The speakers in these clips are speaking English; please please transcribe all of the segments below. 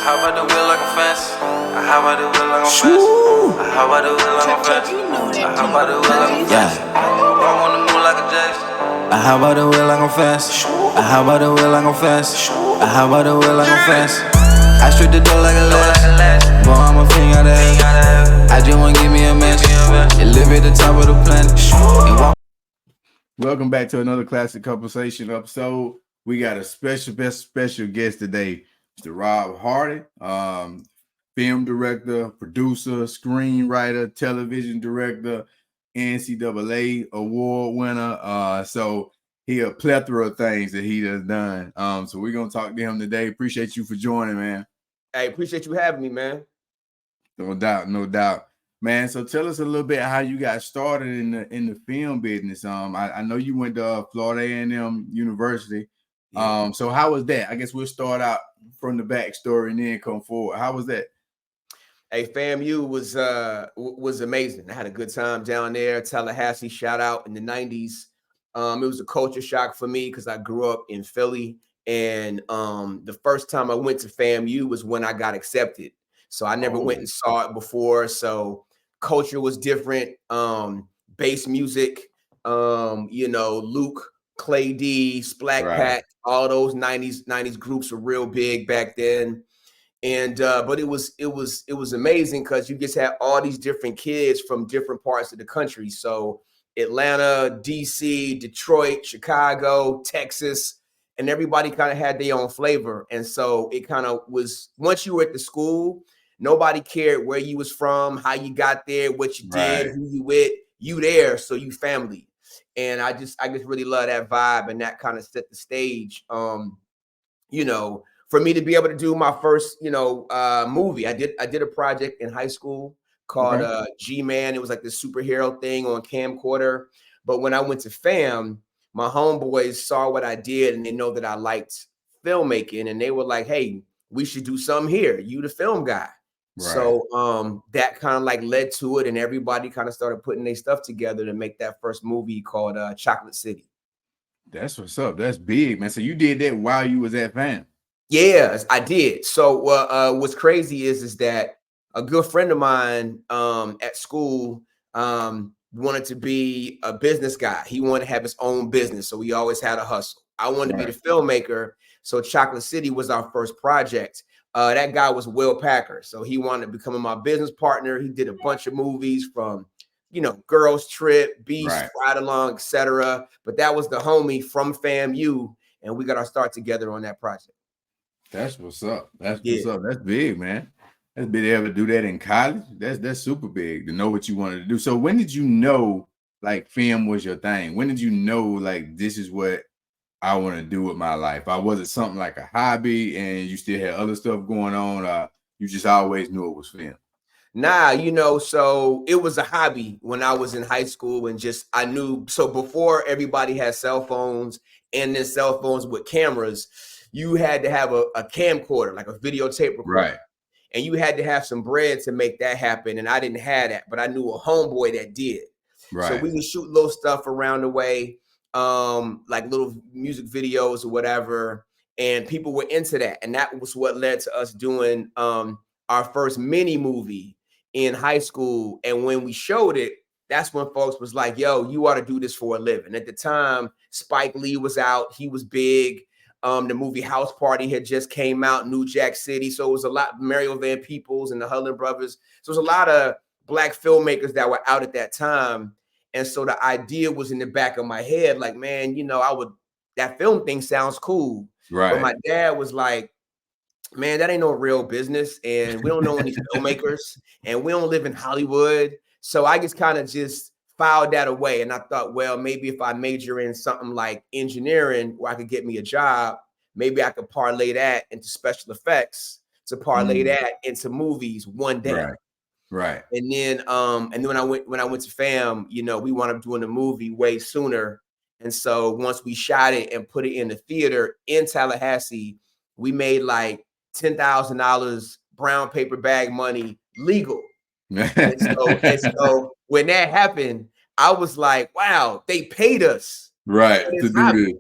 hop out the wheel like a fence. I hop out the wheel like a fence. I hop out the wheel like a fence. I hop out the wheel like a fence. Walk on the moon like a Jackson. I hop out the wheel like a fence. I hop out the wheel like a fence. I hop out the wheel like a fence. I strip the door like a latch. Boy, I'm a fiend out of heaven. I just wanna give me a mess. And live at the top of the planet. Welcome back to another Classic Conversation episode. We got a special guest today, Mr. Rob Hardy, film director, producer, screenwriter, television director, NCAA award winner. So he a plethora of things that he has done. So we're gonna talk to him today. Appreciate you for joining, man. Hey, appreciate you having me, man. No doubt. Man, so tell us a little bit how you got started in the film business. I know you went to Florida A&M University. Yeah. So how was that? I guess we'll start out from the backstory and then come forward. How was that? Hey, FAMU was amazing. I had a good time down there. Tallahassee, shout out in the 90s. It was a culture shock for me because I grew up in Philly. And the first time I went to FAMU was when I got accepted. So I never went and saw it before. So culture was different. Bass music, Luke, Clay D, Splack Pack, all those 90s groups were real big back then. And but it was amazing because you just had all these different kids from different parts of the country. So Atlanta, DC, Detroit, Chicago, Texas, and everybody kind of had their own flavor. And so it kind of was, once you were at the school, nobody cared where you was from, how you got there, what you did, who you with, you there, so you family. And I just really love that vibe, and that kind of set the stage. For me to be able to do my first, movie. I did a project in high school called G-Man. It was like this superhero thing on camcorder. But when I went to FAM, my homeboys saw what I did, and they know that I liked filmmaking, and they were like, "Hey, we should do something here. You the film guy." So that kind of like led to it, and everybody kind of started putting their stuff together to make that first movie called Chocolate City. That's what's up. That's big, man. So you did that while you was at FAM? Yes, I did. So what's crazy is that a good friend of mine at school wanted to be a business guy. He wanted to have his own business, so he always had a hustle. I wanted to be the filmmaker, so Chocolate City was our first project. That guy was Will Packer, so he wanted to become my business partner. He did a bunch of movies from, Girls Trip, Beast, Ride Along, etc. But that was the homie from FAMU, and we got our start together on that project. That's what's up. What's up. That's big, man. That's big to ever do that in college. That's super big to know what you wanted to do. So when did you know like film was your thing? When did you know like this is what I want to do with my life? Was it something like a hobby and you still had other stuff going on? You just always knew it was film? Nah, so it was a hobby when I was in high school, and just I knew. So before everybody had cell phones and then cell phones with cameras, you had to have a camcorder, like a videotape recorder. And you had to have some bread to make that happen. And I didn't have that, but I knew a homeboy that did. So we would shoot little stuff around the way, like little music videos or whatever. And people were into that. And that was what led to us doing our first mini movie in high school. And when we showed it, that's when folks was like, yo, you ought to do this for a living. At the time, Spike Lee was out. He was big. The movie House Party had just came out, New Jack City. So it was a lot, Mario Van Peebles and the Hudlin Brothers. So it was a lot of Black filmmakers that were out at that time. And so the idea was in the back of my head, like, man, that film thing sounds cool. But my dad was like, man, that ain't no real business. And we don't know any filmmakers, and we don't live in Hollywood. So I just kind of filed that away. And I thought, well, maybe if I major in something like engineering where I could get me a job, maybe I could parlay that into special effects, to parlay that into movies one day. Right. And then when I went to FAM, we wound up doing the movie way sooner. And so once we shot it and put it in the theater in Tallahassee, we made like $10,000 brown paper bag money legal. And so when that happened, I was like, wow, they paid us. To do this.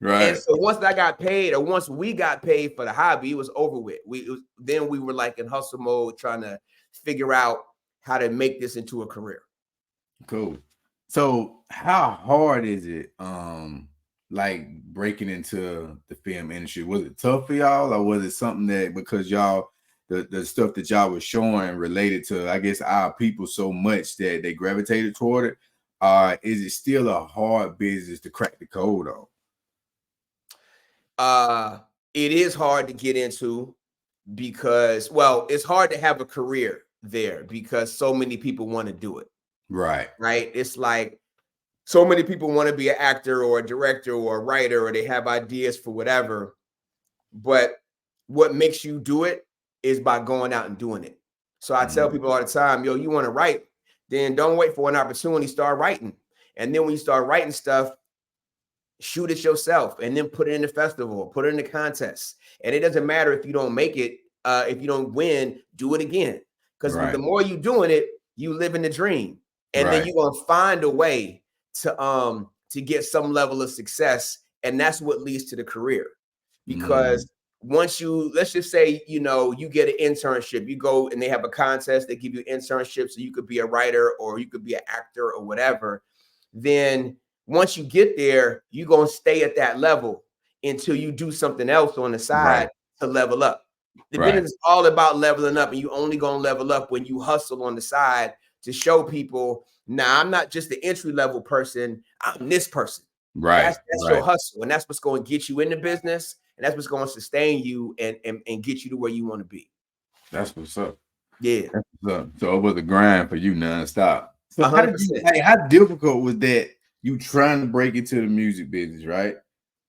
And Right. so once I got paid, or once we got paid for the hobby, it was over with. Then we were like in hustle mode, trying to figure out how to make this into a career. Cool. So how hard is it like breaking into the film industry? Was it tough for y'all, or was it something that because y'all the stuff that y'all was showing related to, I guess, our people so much that they gravitated toward it? Is it still a hard business to crack the code on? It is hard to get into because, well, it's hard to have a career there because so many people want to do it. Right. Right. It's like so many people want to be an actor or a director or a writer, or they have ideas for whatever. But what makes you do it is by going out and doing it. So I tell people all the time, yo, you want to write, then don't wait for an opportunity, start writing. And then when you start writing stuff, shoot it yourself and then put it in the festival, put it in the contest. And it doesn't matter if you don't make it, if you don't win, do it again. Because the more you doing it, you live in the dream. And then you're gonna find a way to get some level of success. And that's what leads to the career. Because once you, let's just say, you know, you get an internship, you go and they have a contest, they give you an internship, so you could be a writer or you could be an actor or whatever. Then once you get there, you're going to stay at that level until you do something else on the side to level up. The business is all about leveling up, and you only going to level up when you hustle on the side to show people, nah, I'm not just the entry level person, I'm this person. That's your hustle, and that's what's going to get you in the business, and that's what's going to sustain you and get you to where you want to be. That's what's up. Yeah. That's what's up. So it was a grind for you nonstop. So 100%. how difficult was that, you trying to break into the music business, right?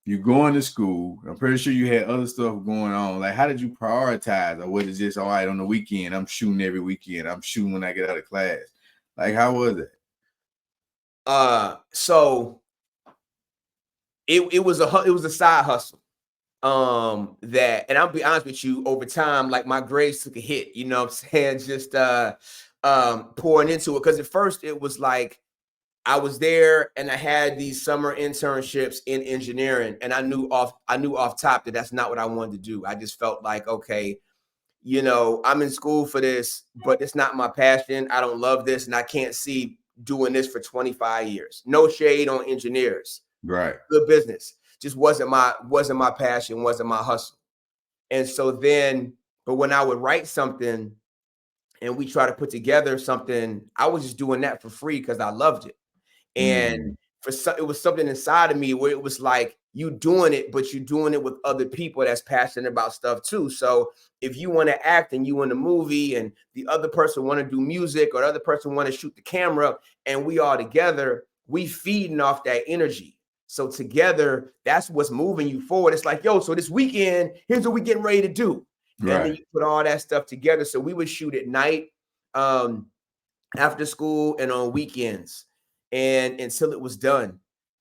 You going to school. I'm pretty sure you had other stuff going on. Like, how did you prioritize? Or was it just, all right, on the weekend, I'm shooting every weekend. I'm shooting when I get out of class. Like, how was it? So it was a side hustle. That, and I'll be honest with you, over time, like my grades took a hit, you know what I'm saying? Just pouring into it. Because at first it was like I was there and I had these summer internships in engineering, and I knew off top that that's not what I wanted to do. I just felt like, okay, you know, I'm in school for this, but it's not my passion. I don't love this, and I can't see doing this for 25 years. No shade on engineers. Right. Good business. Just wasn't my passion, wasn't my hustle. And so then, but when I would write something and we try to put together something, I was just doing that for free because I loved it. And it was something inside of me where it was like, you doing it, but you're doing it with other people that's passionate about stuff too. So if you want to act and you in a movie and the other person want to do music or the other person want to shoot the camera and we all together, we feeding off that energy. So together, that's what's moving you forward. It's like, yo, so this weekend, here's what we getting ready to do. And then you put all that stuff together. So we would shoot at night, after school and on weekends, and until it was done.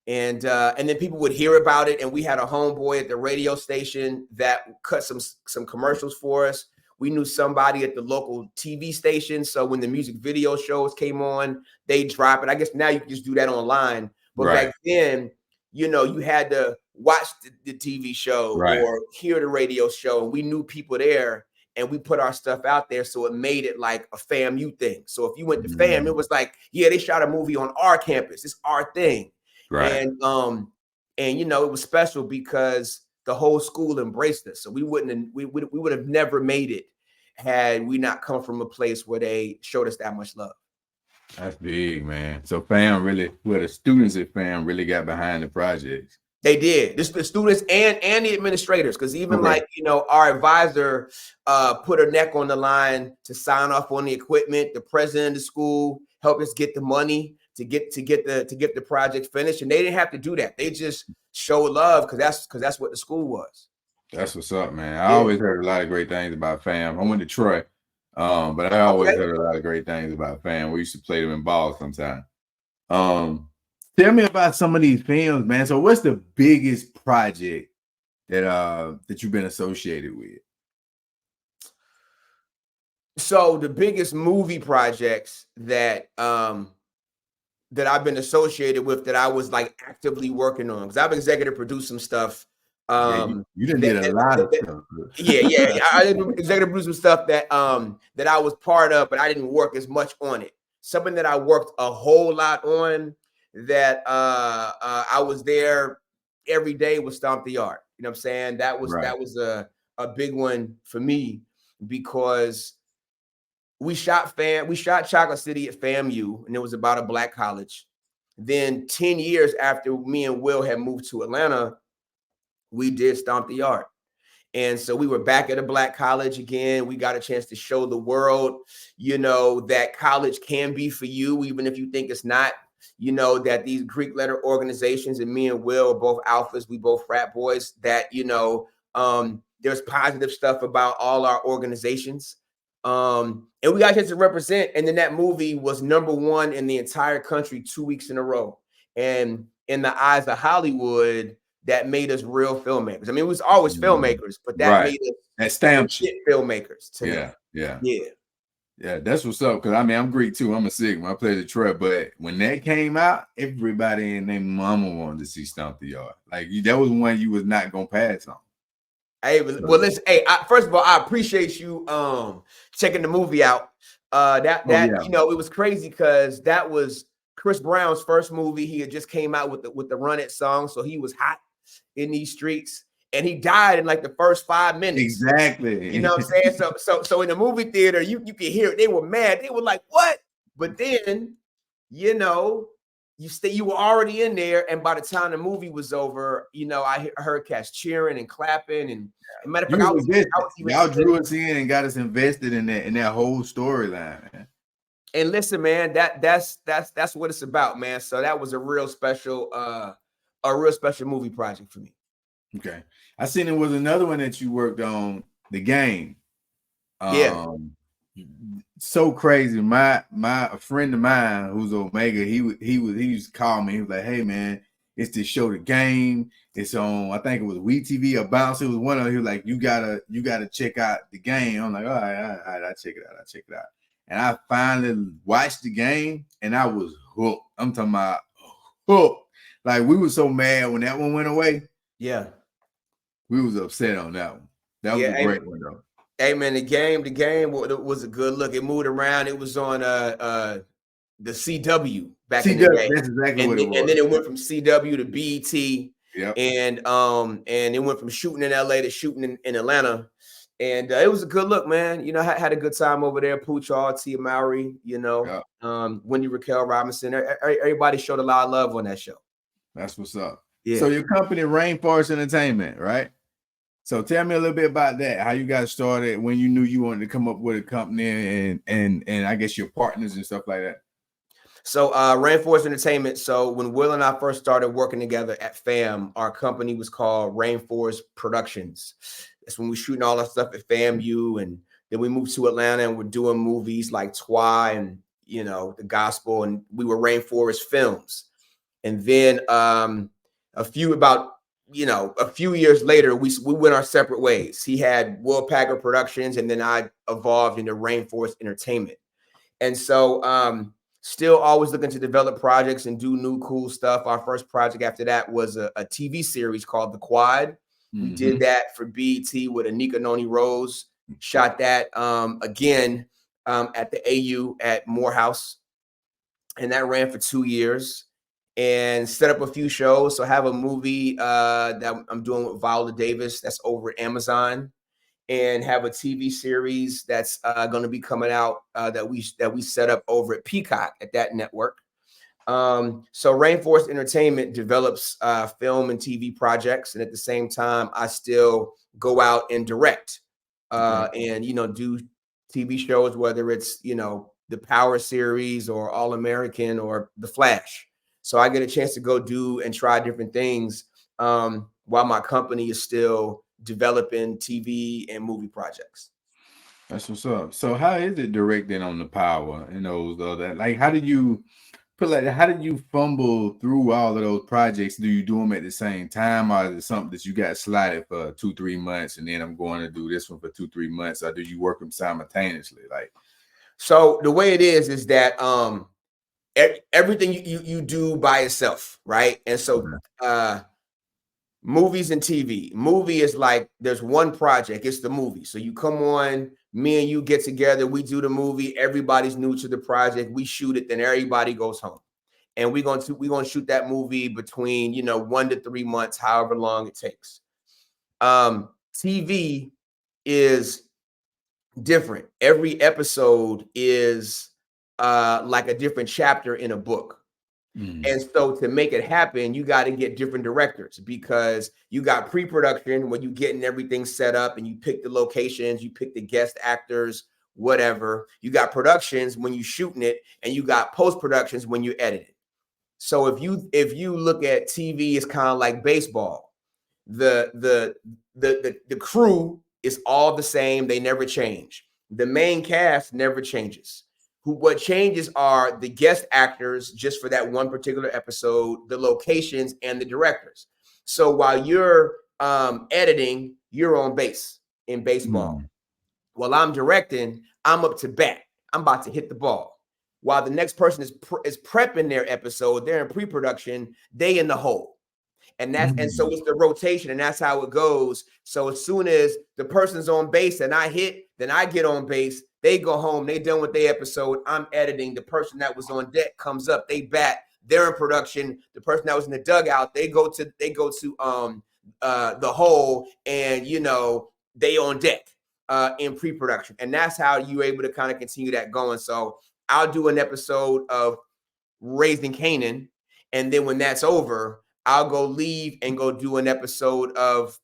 And then people would hear about it. And we had a homeboy at the radio station that cut some commercials for us. We knew somebody at the local TV station. So when the music video shows came on, they drop it. I guess now you can just do that online. But back then, you know, you had to watch the TV show or hear the radio show. And we knew people there, and we put our stuff out there. So it made it like a FAMU thing. So if you went to FAM, it was like, yeah, they shot a movie on our campus. It's our thing. And you know, it was special because the whole school embraced us. So we would have never made it had we not come from a place where they showed us that much love. That's big, man. So FAM really, the students at FAM really got behind the projects. They did. The students and the administrators, because even like, you know, our advisor put her neck on the line to sign off on the equipment. The president of the school helped us get the money to get the project finished, and they didn't have to do that. They just showed love because that's what the school was. That's what's up, man. I always heard a lot of great things about FAM. I went to Troy, but I always heard a lot of great things about FAM. We used to play them in ball sometimes. Tell me about some of these films, man. So what's the biggest project that you've been associated with? So the biggest movie projects that that I've been associated with that I was like actively working on, because I've executive produced some stuff. You done did a lot of stuff. Yeah. I didn't executive produce some stuff that that I was part of, but I didn't work as much on it. Something that I worked a whole lot on that I was there every day was Stomp the Yard. You know what I'm saying? That was a big one for me, because we shot Chocolate City at FAMU, and it was about a Black college. Then 10 years after me and Will had moved to Atlanta, we did Stomp the Yard. And so we were back at a Black college again. We got a chance to show the world, you know, that college can be for you, even if you think it's not. You know, that these Greek letter organizations, and me and Will are both alphas, we both frat boys, that, you know, there's positive stuff about all our organizations. And we got a chance to represent. And then that movie was #1 in the entire country 2 weeks in a row. And in the eyes of Hollywood, that made us real filmmakers. I mean, it was always filmmakers, but that made us that stamp filmmakers to them. Yeah, that's what's up. Because I mean, I'm Greek too. I'm a Sigma. I play the truck. But when that came out, everybody and their mama wanted to see Stomp the Yard. Like, that was one you was not gonna pass on. Hey, well, listen. Hey, first of all, I appreciate you checking the movie out. You know, it was crazy because that was Chris Brown's first movie. He had just came out with the Run It song, so he was hot in these streets, and he died in like the first 5 minutes. Exactly. You know what I'm saying? So in the movie theater, you could hear it. They were mad. They were like, "What?" But then, you know, you were already in there, and by the time the movie was over, you know, I heard cats cheering and clapping, and matter of fact, y'all drew us in and got us invested in that whole storyline, man. And listen, man, that's what it's about, man. So that was a real special movie project for me. Okay, I seen it was another one that you worked on, The Game. So crazy. A friend of mine who's Omega, he used to call me. He was like, "Hey man, it's this show, The Game. It's on, I think it was WeTV or Bounce. It was one of them." He was like, you gotta check out The Game. I'm like, all right, I'll check it out. And I finally watched The Game, and I was hooked. I'm talking about hooked. Like, we were so mad when that one went away. Yeah, we was upset on that one. That was a great one though. Hey man, the game was a good look. It moved around. It was on the CW back in the day. That's exactly what it was. And then it went from CW to BET. Yep. And it went from shooting in LA to shooting in Atlanta. And it was a good look, man. You know, I had a good time over there. Pooch, Tia Mowry, you know, Wendy Raquel Robinson. Everybody showed a lot of love on that show. That's what's up. Yeah. So your company, Rainforest Entertainment, right? So tell me a little bit about that. How you got started, when you knew you wanted to come up with a company, and I guess your partners and stuff like that. So Rainforest Entertainment. So when Will and I first started working together at FAM, our company was called Rainforest Productions. That's when we were shooting all our stuff at FAMU, and then we moved to Atlanta and we're doing movies like Twi and, you know, The Gospel, and we were Rainforest Films. And then a few years later, we went our separate ways. He had Will Packer Productions, and then I evolved into Rainforest Entertainment. And so still always looking to develop projects and do new cool stuff. Our first project after that was a TV series called The Quad. We did that for BET with Anika Noni Rose. Shot that again at the AU at Morehouse. And that ran for 2 years. And set up a few shows. So I have a movie that I'm doing with Viola Davis that's over at Amazon, and have a TV series that's going to be coming out that we set up over at Peacock at that network. So Rainforest Entertainment develops film and TV projects, and at the same time, I still go out and direct and, you know, do TV shows, whether it's, you know, the Power series or All American or The Flash. So I get a chance to go do and try different things while my company is still developing TV and movie projects. That's what's up. So how is it directing on the Power and those other, like, how did you fumble through all of those projects? Do you do them at the same time, or is it something that you got slotted for 2-3 months and then I'm going to do this one for 2-3 months, or do you work them simultaneously? Like, so the way it is that everything you do by itself, right? And so movies and TV. Movie is like there's one project, it's the movie. So you come on, me and you get together, we do the movie, everybody's new to the project, we shoot it, then everybody goes home. And we're going to shoot that movie between 1 to 3 months, however long it takes. TV is different. Every episode is like a different chapter in a book. And so to make it happen, you got to get different directors, because you got pre-production when you getting everything set up and you pick the locations, you pick the guest actors, whatever. You got productions when you shooting it, and you got post-productions when you edit it. So if you look at TV, it's kind of like baseball. The crew is all the same. They never change. The main cast never changes. What changes are the guest actors just for that one particular episode, the locations, and the directors. So while you're editing, you're on base in baseball. While I'm directing, I'm up to bat. I'm about to hit the ball. While the next person is prepping their episode, they're in pre-production, they in the hole. And so it's the rotation, and that's how it goes. So as soon as the person's on base and I hit, then I get on base. They go home, they done with their episode. I'm editing. The person that was on deck comes up, they bat, they're in production. The person that was in the dugout, they go to the hole, and they on deck in pre-production. And that's how you're able to kind of continue that going. So I'll do an episode of Raising Canaan, and then when that's over, I'll go leave and go do an episode of,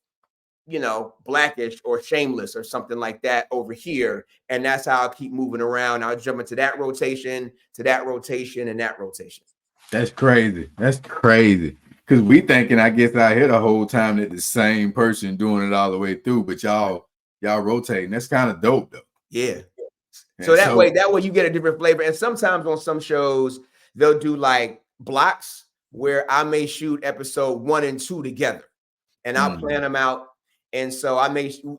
Blackish or Shameless or something like that over here. And that's how I'll keep moving around. I'll jump into that rotation, to that rotation, and that rotation. That's crazy. That's crazy. Because we thinking, I guess, out here the whole time that the same person doing it all the way through, but y'all rotating. That's kind of dope, though. Yeah. So that way you get a different flavor. And sometimes on some shows, they'll do like blocks where I may shoot episode 1 and 2 together, and I'll plan them out. And so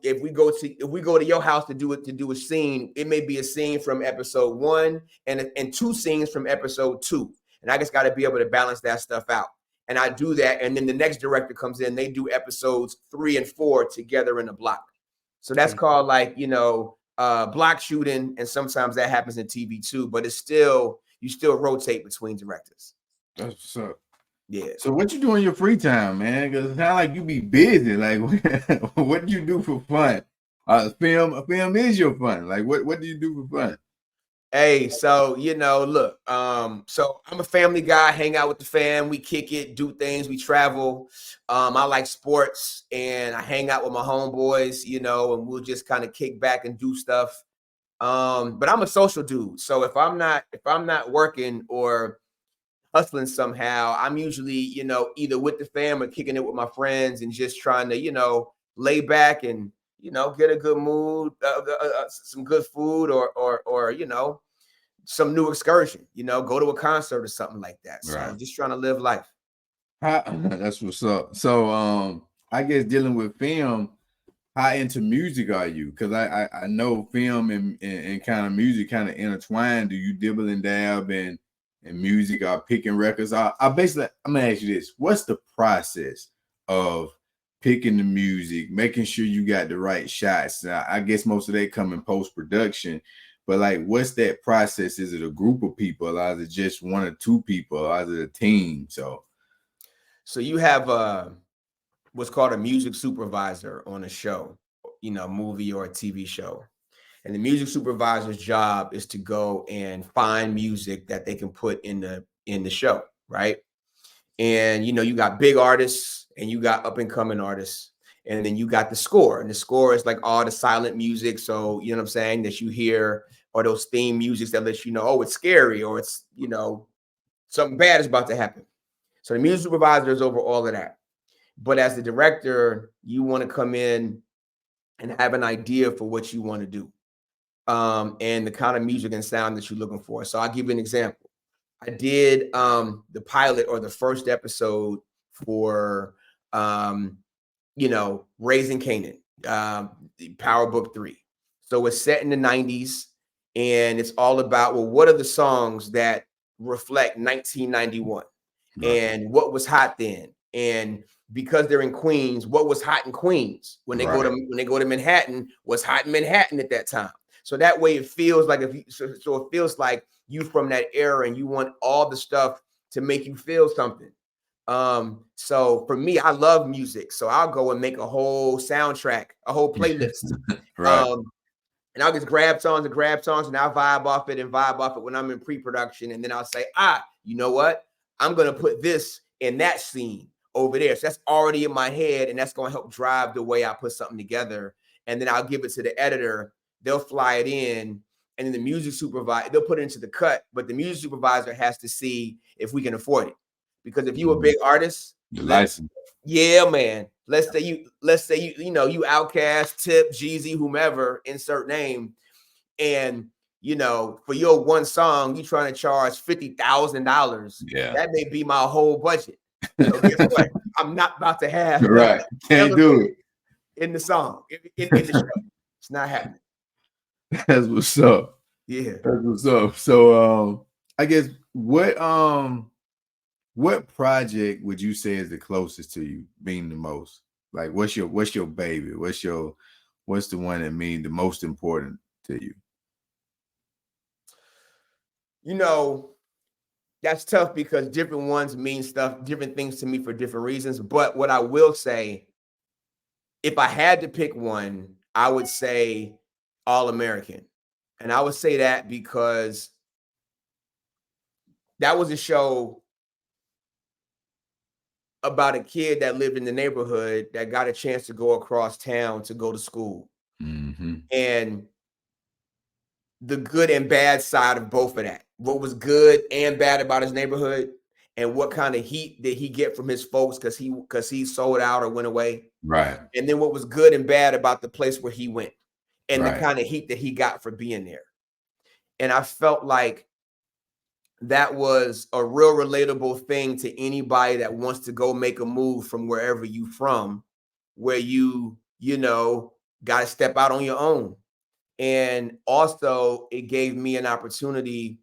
if we go to your house to do a scene, it may be a scene from episode 1 and 2 scenes from episode 2. And I just got to be able to balance that stuff out. And I do that. And then the next director comes in, they do episodes 3 and 4 together in a block. So that's called block shooting. And sometimes that happens in TV too, but you still rotate between directors. That's what's up. Yeah. So what you do in your free time, man? Because it's not like you be busy. Like, what do you do for fun? Film is your fun. Like, what do you do for fun? Hey, so look, so I'm a family guy, hang out with the fam, we kick it, do things, we travel. I like sports, and I hang out with my homeboys, and we'll just kind of kick back and do stuff. But I'm a social dude. So if I'm not working or hustling somehow, I'm usually, either with the fam or kicking it with my friends and just trying to, lay back and, get a good mood, some good food, or some new excursion, go to a concert or something like that. So Right. just trying to live life. That's what's up. So I guess dealing with film, how into music are you? Because I know film and kind of music kind of intertwined. Do you dibble and dab in music or picking records? I'm gonna ask you this: what's the process of picking the music, making sure you got the right shots? I guess most of that come in post-production, but like, what's that process? Is it a group of people, or is it just 1 or 2 people, or is it a team? So you have what's called a music supervisor on a show, movie or a TV show. And the music supervisor's job is to go and find music that they can put in the show, right? And you got big artists and you got up and coming artists, and then you got the score. And the score is like all the silent music. So you know what I'm saying, that you hear, or those theme musics that let you know, oh, it's scary, or it's something bad is about to happen. So the music supervisor is over all of that. But as the director, you want to come in and have an idea for what you want to do. And the kind of music and sound that you're looking for. So I'll give you an example. I did the pilot or the first episode for Raising Canaan, Power Book 3. So it's set in the 90s, and it's all about, well, what are the songs that reflect 1991 Right. and what was hot then. And because they're in Queens, what was hot in Queens? When they go to Manhattan, what's hot in Manhattan at that time? So that way it feels like so it feels like you from that era and you want all the stuff to make you feel something. So for me, I love music. So I'll go and make a whole soundtrack, a whole playlist. Right. And I'll just grab songs and I'll vibe off it when I'm in pre-production. And then I'll say, you know what? I'm going to put this in that scene over there. So that's already in my head, and that's going to help drive the way I put something together. And then I'll give it to the editor. They'll fly it in, and then the music supervisor, they'll put it into the cut, but the music supervisor has to see if we can afford it. Because if you're a big artist, the license. Yeah, man. Let's say you you Outkast, Tip, Jeezy, whomever, insert name, and for your one song, you trying to charge $50,000. Yeah, that may be my whole budget. So guess what? I'm not about to have right. Can't do it in the song in the show. It's not happening. That's what's up. Yeah, that's what's up. So, I guess what project would you say is the closest to you being the most? Like, what's your baby? What's the one that means the most important to you? That's tough because different ones mean different things to me for different reasons. But what I will say, if I had to pick one, I would say All American. And I would say that because that was a show about a kid that lived in the neighborhood that got a chance to go across town to go to school. Mm-hmm. And the good and bad side of both of that. What was good and bad about his neighborhood, and what kind of heat did he get from his folks because he sold out or went away. Right. And then what was good and bad about the place where he went, and right. the kind of heat that he got for being there. And I felt like that was a real relatable thing to anybody that wants to go make a move from wherever you from, where you got to step out on your own. And also it gave me an opportunity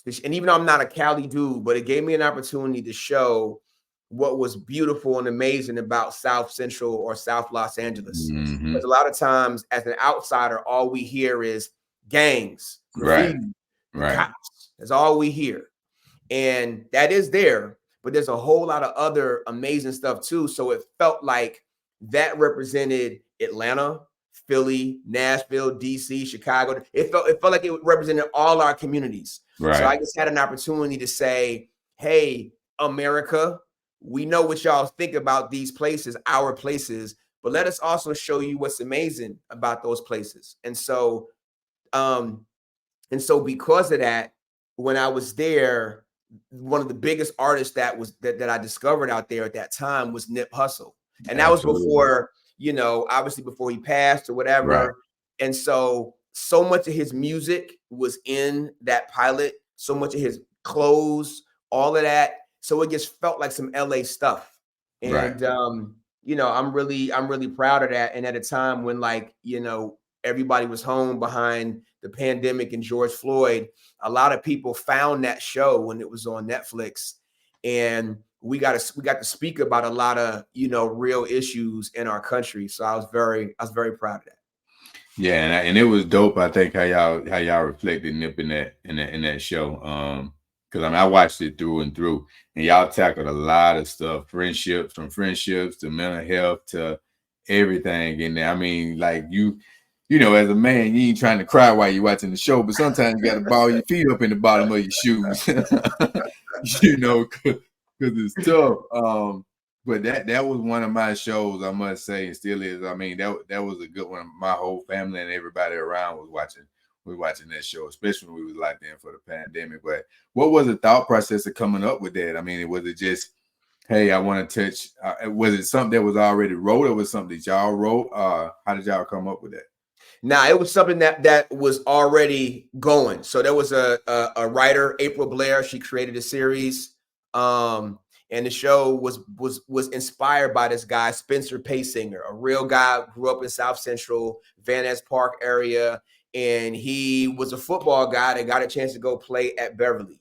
and even though I'm not a Cali dude, but it gave me an opportunity to show what was beautiful and amazing about South Central or South Los Angeles. Mm-hmm. Because a lot of times as an outsider, all we hear is gangs, graffiti, cops. That's all we hear. And that is there, but there's a whole lot of other amazing stuff too. So it felt like that represented Atlanta, Philly, Nashville, DC, Chicago. It felt like it represented all our communities. Right. So I just had an opportunity to say, hey, America, we know what y'all think about these places, our places, but let us also show you what's amazing about those places. And so because of that, when I was there, one of the biggest artists that I discovered out there at that time was Nip Hussle. And that was before, obviously before he passed or whatever. Right. And so much of his music was in that pilot, so much of his clothes, all of that. So it just felt like some LA stuff. And, I'm really proud of that. And at a time when everybody was home behind the pandemic and George Floyd, a lot of people found that show when it was on Netflix. And we got to speak about a lot of, real issues in our country. So I was very proud of that. Yeah, and it was dope. I think how y'all reflected Nip in that show. Because I watched it through and through, and y'all tackled a lot of stuff, from friendships to mental health to everything in there. I mean, like you know, as a man, you ain't trying to cry while you're watching the show, but sometimes you got to ball your feet up in the bottom of your shoes, because it's tough. But that was one of my shows, I must say, and still is. I mean, that was a good one. My whole family and everybody around was watching that show, especially when we was locked in for the pandemic. But what was the thought process of coming up with that? I mean, was it just, hey, I want to touch? Was it something that was already wrote, or was something that y'all wrote? How did y'all come up with that? Now, it was something that was already going. So there was a writer, April Blair. She created a series. And the show was inspired by this guy, Spencer Paysinger, a real guy, grew up in South Central, Van Ness Park area. And he was a football guy that got a chance to go play at Beverly.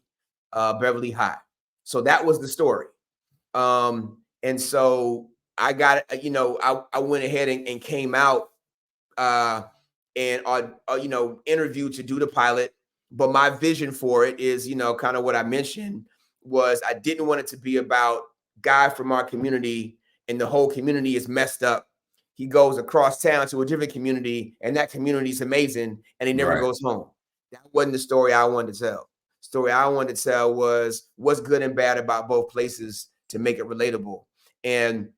Beverly High. So that was the story. And so I got, I went ahead and came out and interviewed to do the pilot. But my vision for it is, kind of what I mentioned was I didn't want it to be about guy from our community and the whole community is messed up. He goes across town to a different community and that community is amazing and he never goes home. That wasn't the story I wanted to tell. Story I wanted to tell was what's good and bad about both places to make it relatable. And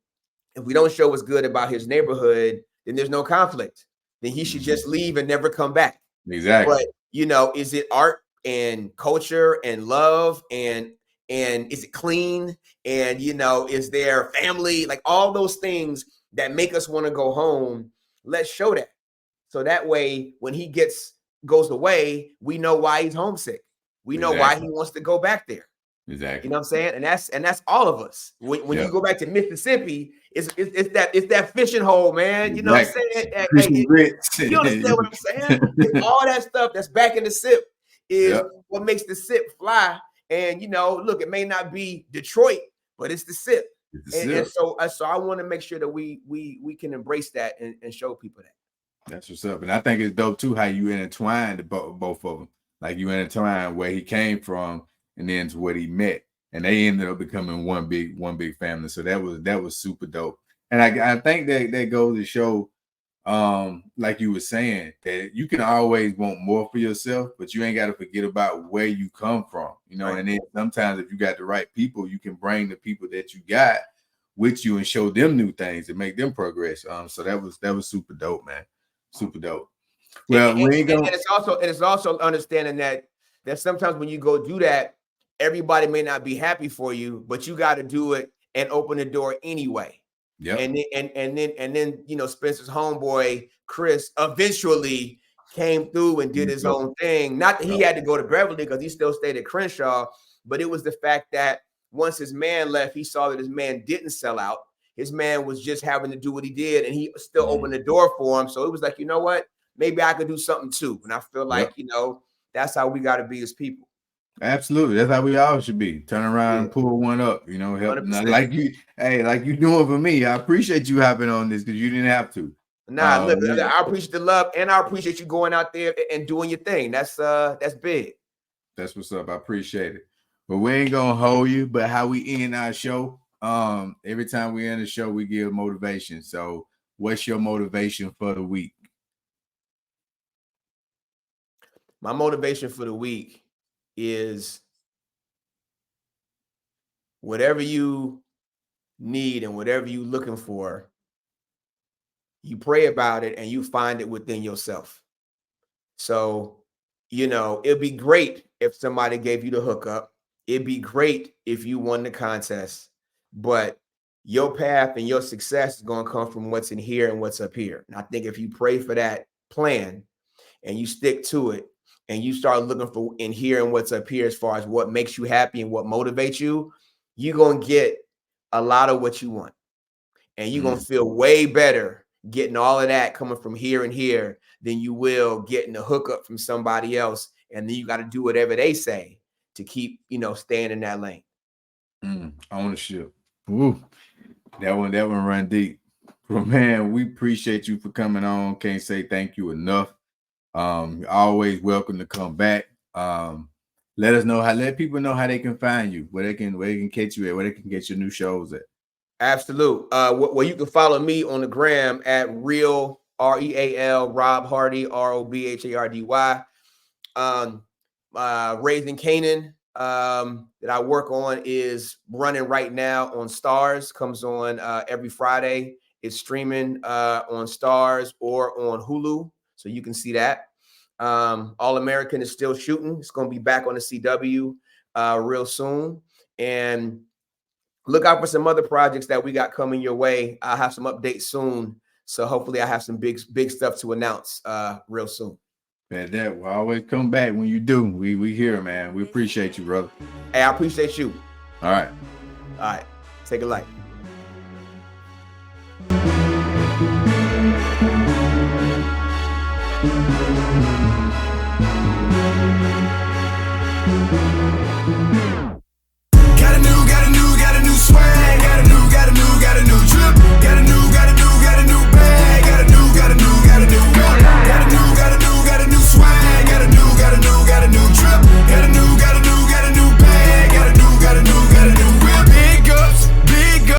if we don't show what's good about his neighborhood, then there's no conflict. Then he should just leave and never come back. Exactly. But is it art and culture and love and is it clean? And is there family? Like all those things that make us want to go home. Let's show that. So that way, when he goes away, we know why he's homesick. We know why he wants to go back there. Exactly. You know what I'm saying? And that's all of us. When you go back to Mississippi, it's that fishing hole, man. You know what I'm saying? You understand what I'm saying? All that stuff that's back in the sip is what makes the sip fly. And look, it may not be Detroit, but it's the sip. And so I want to make sure that we can embrace that and show people that. That's what's up. And I think it's dope too how you intertwined both of them. Like you intertwined where he came from and then to what he met, and they ended up becoming one big family. So that was super dope. And I think that goes to show, like you were saying, that you can always want more for yourself, but you ain't got to forget about where you come from, Right. And then sometimes if you got the right people, you can bring the people that you got with you and show them new things and make them progress. So that was super dope, man. Super dope. Well, and it's also understanding that sometimes when you go do that, everybody may not be happy for you, but you got to do it and open the door anyway. Yeah. And then Spencer's homeboy Chris eventually came through and did his own thing. Not that he had to go to Beverly because he still stayed at Crenshaw, but it was the fact that once his man left, he saw that his man didn't sell out. His man was just having to do what he did, and he still opened the door for him. So it was like, you know what? Maybe I could do something too. And I feel like, that's how we got to be as people. Absolutely. That's how we all should be. Turn around and pull one up, help. Like you doing for me. I appreciate you hopping on this because you didn't have to. Nah, look, I appreciate the love and I appreciate you going out there and doing your thing. That's big. That's what's up. I appreciate it. But we ain't gonna hold you, but how we end our show. Every time we end the show, we give motivation. So what's your motivation for the week? My motivation for the week is whatever you need and whatever you're looking for, you pray about it and you find it within yourself. So, it'd be great if somebody gave you the hookup. It'd be great if you won the contest, but your path and your success is going to come from what's in here and what's up here. And I think if you pray for that plan and you stick to it, and you start looking for in here and what's up here as far as what makes you happy and what motivates you, you're going to get a lot of what you want. And you're going to feel way better getting all of that coming from here and here than you will getting a hookup from somebody else. And then you got to do whatever they say to keep, staying in that lane. Ownership. Ooh, that one run deep. But man, we appreciate you for coming on. Can't say thank you enough. You're always welcome to come back. Let people know how they can find you, where they can catch you at, where they can get your new shows at. Absolute. Well, you can follow me on the gram at Real REAL Rob Hardy ROBHARDY. Raising Canaan that I work on is running right now on Stars. Comes on every Friday. It's streaming on Stars or on Hulu. So you can see that. All American is still shooting. It's going to be back on the CW real soon. And look out for some other projects that we got coming your way. I'll have some updates soon. So hopefully I have some big stuff to announce real soon. Man, that will always come back when you do. We here, man. We appreciate you, brother. Hey, I appreciate you. All right. All right. Take a light. Thank you.